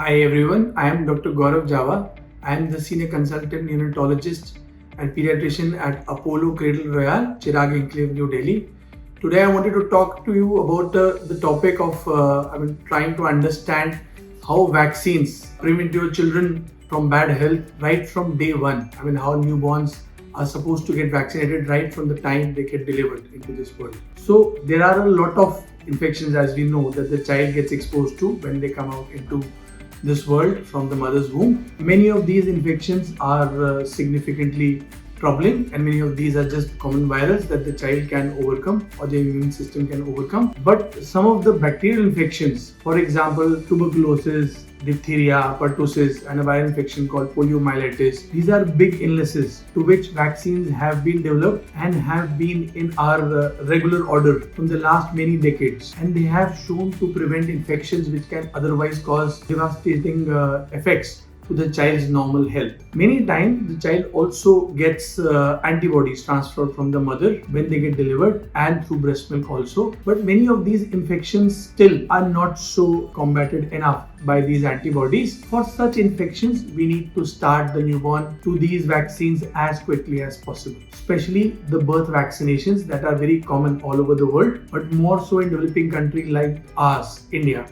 Hi everyone, I am Dr. Gaurav Java. I am the Senior Consultant Neonatologist and Pediatrician at Apollo Cradle Royal, Chirag Enclave, New Delhi. Today I wanted to talk to you about the topic of trying to understand how vaccines prevent your children from bad health right from day one. How newborns are supposed to get vaccinated right from the time they get delivered into this world. So there are a lot of infections, as we know, that the child gets exposed to when they come out into this world from the mother's womb. Many of these infections are significantly troubling, and many of these are just common virus that the child can overcome or the immune system can overcome. But some of the bacterial infections, for example, tuberculosis, diphtheria, pertussis, and a viral infection called poliomyelitis, these are big illnesses to which vaccines have been developed and have been in our regular order from the last many decades, and they have shown to prevent infections which can otherwise cause devastating effects to the child's normal health. Many times the child also gets antibodies transferred from the mother when they get delivered and through breast milk also. But many of these infections still are not so combated enough by these antibodies. For such infections, we need to start the newborn to these vaccines as quickly as possible, especially the birth vaccinations that are very common all over the world, but more so in developing countries like ours, India,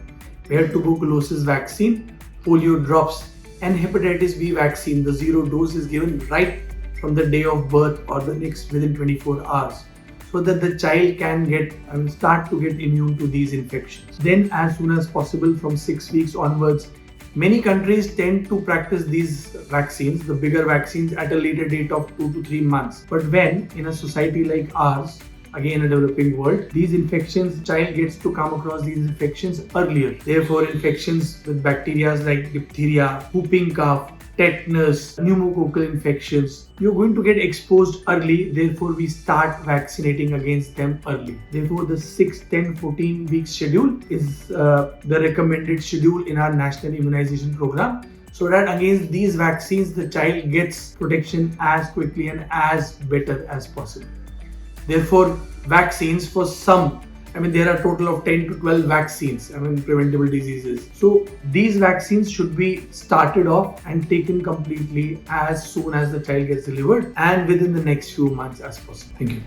where tuberculosis vaccine, polio drops, and hepatitis B vaccine, the zero dose, is given right from the day of birth or the next within 24 hours, so that the child can start to get immune to these infections. Then as soon as possible from 6 weeks onwards, many countries tend to practice these vaccines, the bigger vaccines, at a later date of 2 to 3 months. But when in a society like ours, again a developing world, these infections, child gets to come across these infections earlier. Therefore, infections with bacteria like diphtheria, whooping cough, tetanus, pneumococcal infections, you're going to get exposed early. Therefore, we start vaccinating against them early. Therefore, the 6, 10, 14 week schedule is the recommended schedule in our national immunization program, so that against these vaccines the child gets protection as quickly and as better as possible. Therefore, vaccines for some, there are a total of 10 to 12 vaccines, preventable diseases. So these vaccines should be started off and taken completely as soon as the child gets delivered and within the next few months as possible. Thank you.